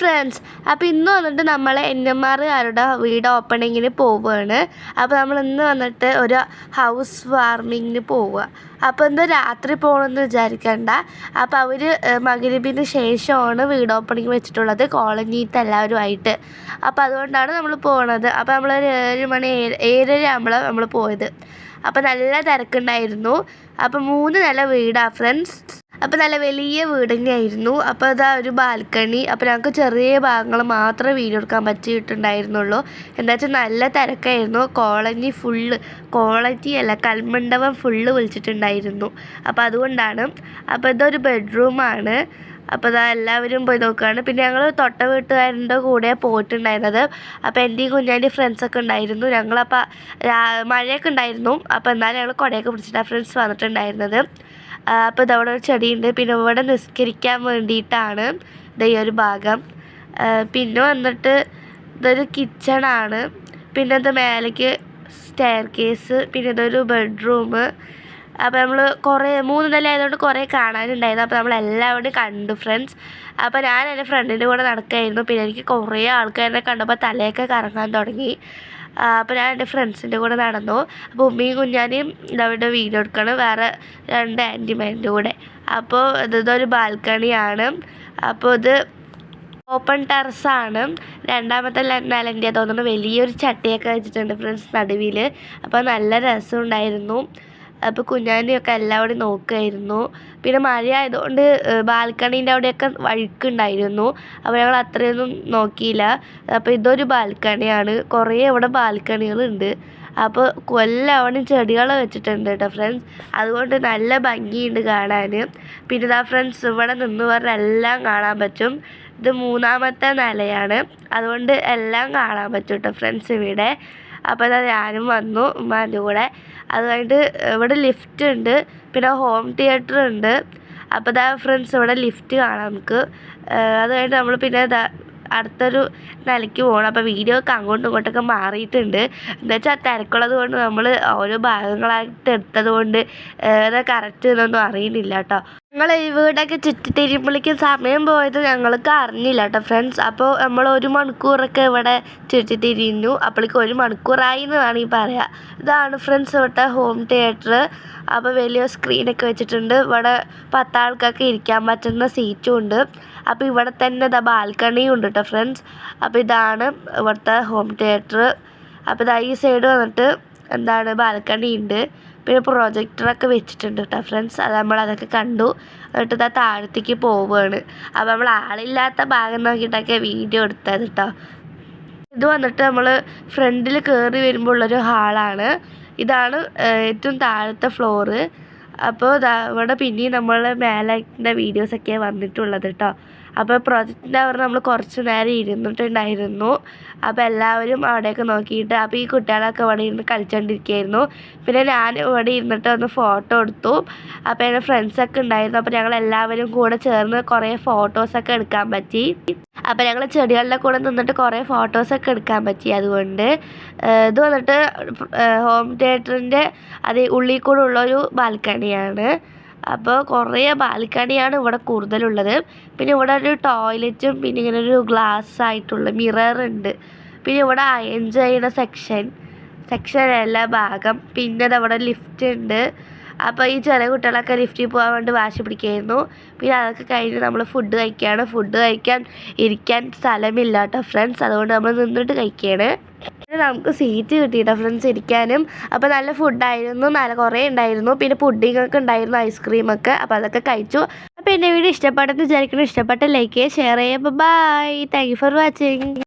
Friends, അപ്പോൾ ഇന്ന് വന്നിട്ട് നമ്മൾ NMR-കാരുടെ വീട് ഓപ്പണിങ്ങിന് പോവുകയാണ്. അപ്പോൾ നമ്മൾ ഇന്ന് വന്നിട്ട് ഒരു ഹൗസ് വാർമിങ്ങിന് പോവുക. അപ്പോൾ എന്താ രാത്രി പോകണമെന്ന് വിചാരിക്കണ്ട. അപ്പോൾ അവർ മഗ്‌രിബിന് ശേഷമാണ് വീട് ഓപ്പണിങ് വെച്ചിട്ടുള്ളത്, കോളനിയിലത്തെ എല്ലാവരുമായിട്ട്. അപ്പോൾ അതുകൊണ്ടാണ് നമ്മൾ പോകുന്നത്. അപ്പോൾ നമ്മളൊരു 7 മണി 7:30 ആകുമ്പോഴാണ് നമ്മൾ പോയത്. അപ്പോൾ നല്ല തിരക്കുണ്ടായിരുന്നു. അപ്പോൾ 3 നില വീടാണ് ഫ്രണ്ട്സ്. അപ്പോൾ നല്ല വലിയ വീട് തന്നെയായിരുന്നു. അപ്പോൾ അതാ ഒരു ബാൽക്കണി. അപ്പോൾ ഞങ്ങൾക്ക് ചെറിയ ഭാഗങ്ങൾ മാത്രമേ വീഡിയോ എടുക്കാൻ പറ്റിയിട്ടുണ്ടായിരുന്നുള്ളൂ. എന്താ വെച്ചാൽ നല്ല തിരക്കായിരുന്നു. കോളനി അല്ല, കൽമണ്ഡപം ഫുള്ള് വിളിച്ചിട്ടുണ്ടായിരുന്നു. അപ്പോൾ അതുകൊണ്ടാണ്. അപ്പോൾ ഇതൊരു ബെഡ്റൂമാണ്. അപ്പോൾ ഇതാ എല്ലാവരും പോയി നോക്കുകയാണ്. പിന്നെ ഞങ്ങൾ തൊട്ട വീട്ടുകാരൻ്റെ കൂടെ പോയിട്ടുണ്ടായിരുന്നത്. അപ്പോൾ എൻ്റെയും കുഞ്ഞാൻ്റെയും ഫ്രണ്ട്സൊക്കെ ഉണ്ടായിരുന്നു. ഞങ്ങളപ്പോൾ മഴയൊക്കെ ഉണ്ടായിരുന്നു. അപ്പോൾ എന്നാലും ഞങ്ങൾ കുടയൊക്കെ പിടിച്ചിട്ടാണ് ഫ്രണ്ട്സ് വന്നിട്ടുണ്ടായിരുന്നത്. അപ്പോൾ ഇതവിടെ ഒരു ചെടിയുണ്ട്. പിന്നെ ഇവിടെ നിസ്കരിക്കാൻ വേണ്ടിയിട്ടാണ് ഈ ഒരു ഭാഗം. പിന്നെ വന്നിട്ട് ഇതൊരു കിച്ചണാണ്. പിന്നെ ഇത് മേലേക്ക് സ്റ്റെയർ കേസ്. പിന്നെ ഇതൊരു ബെഡ്റൂം. അപ്പോൾ നമ്മൾ 3 നില ആയതുകൊണ്ട് കുറേ കാണാനുണ്ടായിരുന്നു. അപ്പോൾ നമ്മളെല്ലാവരും കണ്ടു ഫ്രണ്ട്സ്. അപ്പോൾ ഞാൻ എൻ്റെ ഫ്രണ്ടിൻ്റെ കൂടെ നടക്കുകയായിരുന്നു. പിന്നെ എനിക്ക് കുറേ ആൾക്കാരെ കണ്ടപ്പോൾ തലയൊക്കെ കറങ്ങാൻ തുടങ്ങി. അപ്പോൾ ഞാൻ എൻ്റെ ഫ്രണ്ട്സിൻ്റെ കൂടെ നടന്നു. അപ്പോൾ ഉമ്മയും കുഞ്ഞാനെയും ഇതവിടെ വീഡിയോ എടുക്കണം, വേറെ 2 ആൻറ്റിമാരുടെ കൂടെ. അപ്പോൾ ഇതൊരു ബാൽക്കണിയാണ്. അപ്പോൾ ഇത് ഓപ്പൺ ടെറസാണ്. 2ാമത്തെ നിലൻ്റെ തോന്നുന്നു. വലിയൊരു ചട്ടിയൊക്കെ വെച്ചിട്ടുണ്ട് ഫ്രണ്ട്സ് നടുവിൽ. അപ്പോൾ നല്ല രസമുണ്ടായിരുന്നു. അപ്പോൾ കുഞ്ഞാനെയൊക്കെ എല്ലാവരും നോക്കുമായിരുന്നു. പിന്നെ മഴ ആയതുകൊണ്ട് ബാൽക്കണീൻ്റെ അവിടെയൊക്കെ വഴുക്കുണ്ടായിരുന്നു. അപ്പോൾ ഞങ്ങൾ അത്രയൊന്നും നോക്കിയില്ല. അപ്പോൾ ഇതൊരു ബാൽക്കണിയാണ്. കുറേ ഇവിടെ ബാൽക്കണികളുണ്ട്. അപ്പോൾ എല്ലാവരും ചെടികൾ വെച്ചിട്ടുണ്ട് കേട്ടോ ഫ്രണ്ട്സ്. അതുകൊണ്ട് നല്ല ഭംഗിയുണ്ട് കാണാൻ. പിന്നെ ഇതാ ഫ്രണ്ട്സ്, ഇവിടെ നിന്ന് പറഞ്ഞാൽ എല്ലാം കാണാൻ പറ്റും. ഇത് 3ാമത്തെ നിലയാണ്. അതുകൊണ്ട് എല്ലാം കാണാൻ പറ്റും കേട്ടോ ഫ്രണ്ട്സ് ഇവിടെ. അപ്പോൾ ഇതാ ഞാനും വന്നു ഉമ്മാൻ്റെ കൂടെ. അത് കഴിഞ്ഞിട്ട് ഇവിടെ ലിഫ്റ്റ് ഉണ്ട്. പിന്നെ ഹോം തിയേറ്റർ ഉണ്ട്. അപ്പോൾ ഇതാ ഫ്രണ്ട്സ്, ഇവിടെ ലിഫ്റ്റ് കാണാം നമുക്ക്. അത് കഴിഞ്ഞിട്ട് നമ്മൾ പിന്നെ അടുത്തൊരു നിലയ്ക്ക് പോകണം. അപ്പോൾ വീഡിയോ ഒക്കെ അങ്ങോട്ടും ഇങ്ങോട്ടൊക്കെ മാറിയിട്ടുണ്ട്. എന്താ വെച്ചാൽ തിരക്കുള്ളത് കൊണ്ട് നമ്മൾ ഓരോ ഭാഗങ്ങളായിട്ട് എടുത്തത് കൊണ്ട് അത് കറക്റ്റ് ഇതൊന്നും അറിയുന്നില്ല കേട്ടോ. ഞങ്ങൾ ഈ വീടൊക്കെ ചുറ്റിത്തിരിയുമ്പോഴേക്കും സമയം പോയത് ഞങ്ങൾക്ക് അറിഞ്ഞില്ല കേട്ടോ ഫ്രണ്ട്സ്. അപ്പോൾ നമ്മൾ 1 മണിക്കൂറൊക്കെ ഇവിടെ ചുറ്റിത്തിരിഞ്ഞു. അപ്പോഴേക്കും 1 മണിക്കൂറായി എന്ന് വേണമെങ്കിൽ പറയാം. ഇതാണ് ഫ്രണ്ട്സ് ഇവിടുത്തെ ഹോം തിയേറ്റർ. അപ്പോൾ വലിയ സ്ക്രീനൊക്കെ വെച്ചിട്ടുണ്ട്. ഇവിടെ 10 ആൾക്കൊക്കെ ഇരിക്കാൻ പറ്റുന്ന സീറ്റും ഉണ്ട്. അപ്പോൾ ഇവിടെ തന്നെ ബാൽക്കണിയും ഉണ്ട് കേട്ടോ ഫ്രണ്ട്സ്. അപ്പോൾ ഇതാണ് ഇവിടുത്തെ ഹോം തിയേറ്റർ. അപ്പോൾ ഈ സൈഡ് വന്നിട്ട് ബാൽക്കണി ഉണ്ട്. പിന്നെ പ്രൊജക്ടറൊക്കെ വെച്ചിട്ടുണ്ട് കേട്ടോ ഫ്രണ്ട്സ്. അത് നമ്മളതൊക്കെ കണ്ടു. എന്നിട്ട് താഴത്തേക്ക് പോവുകയാണ്. അപ്പോൾ നമ്മൾ ആളില്ലാത്ത ഭാഗം നോക്കിയിട്ടൊക്കെ വീഡിയോ എടുത്തത് കേട്ടോ. ഇത് വന്നിട്ട് നമ്മൾ ഫ്രണ്ടിൽ കയറി വരുമ്പോൾ ഉള്ളൊരു ഹാളാണ്. ഇതാണ് ഏറ്റവും താഴത്തെ ഫ്ലോറ്. അപ്പോൾ ഇവിടെ പിന്നെയും നമ്മൾ മേലെ വീഡിയോസൊക്കെ വന്നിട്ടുള്ളത് കേട്ടോ. അപ്പോൾ പ്രൊജക്റ്റിൻ്റെ അവിടെ നമ്മൾ കുറച്ച് നേരം ഇരുന്നിട്ടുണ്ടായിരുന്നു. അപ്പോൾ എല്ലാവരും അവിടെയൊക്കെ നോക്കിയിട്ട്, അപ്പോൾ ഈ കുട്ടികളൊക്കെ ഇവിടെ ഇരുന്ന് കളിച്ചുകൊണ്ടിരിക്കുകയായിരുന്നു. പിന്നെ ഞാൻ ഇവിടെ ഇരുന്നിട്ട് ഒന്ന് ഫോട്ടോ എടുത്തു. അപ്പോൾ എൻ്റെ ഫ്രണ്ട്സൊക്കെ ഉണ്ടായിരുന്നു. അപ്പോൾ ഞങ്ങളെല്ലാവരും കൂടെ ചേർന്ന് കുറേ ഫോട്ടോസൊക്കെ എടുക്കാൻ പറ്റി. അപ്പോൾ ഞങ്ങൾ ചെടികളുടെ കൂടെ നിന്നിട്ട് കുറേ ഫോട്ടോസൊക്കെ എടുക്കാൻ പറ്റി. അതുകൊണ്ട് ഇത് വന്നിട്ട് ഹോം തിയേറ്ററിൻ്റെ ഉള്ളിൽ കൂടെ ഉള്ളൊരു ബാൽക്കണിയാണ്. അപ്പോൾ കുറേ ബാൽക്കണിയാണ് ഇവിടെ കൂടുതലുള്ളത്. പിന്നെ ഇവിടെ ഒരു ടോയ്ലറ്റും പിന്നെ ഇങ്ങനെ ഒരു ഗ്ലാസ് ആയിട്ടുള്ള മിററുണ്ട്. പിന്നെ ഇവിടെ അയൺ ചെയ്യുന്ന സെക്ഷൻ എല്ലാ ഭാഗം. പിന്നെ അവിടെ ലിഫ്റ്റ് ഉണ്ട്. അപ്പോൾ ഈ ചെറിയ കുട്ടികളൊക്കെ ലിഫ്റ്റിൽ പോകാൻ വേണ്ടി വാശി പിടിക്കുകയായിരുന്നു. പിന്നെ അതൊക്കെ കഴിഞ്ഞ് നമ്മൾ ഫുഡ് കഴിക്കുകയാണ്. ഫുഡ് കഴിക്കാൻ ഇരിക്കാൻ സ്ഥലമില്ല കേട്ടോ ഫ്രണ്ട്സ്. അതുകൊണ്ട് നമ്മൾ നിന്നിട്ട് കഴിക്കുകയാണ്. പിന്നെ നമുക്ക് സീറ്റ് കിട്ടിയിട്ടോ ഫ്രണ്ട്സ് ഇരിക്കാനും. അപ്പോൾ നല്ല ഫുഡായിരുന്നു, നല്ല കുറേ ഉണ്ടായിരുന്നു. പിന്നെ പുഡിങ്ങൊക്കെ ഉണ്ടായിരുന്നു, ഐസ്ക്രീമൊക്കെ. അപ്പോൾ അതൊക്കെ കഴിച്ചു. അപ്പോൾ എൻ്റെ വീഡിയോ ഇഷ്ടപ്പെട്ടെന്ന് വിചാരിക്കണം. ഇഷ്ടപ്പെട്ട ലൈക്ക് ചെയ്യുക, ഷെയർ ചെയ്യുക. Bye, thank you for watching.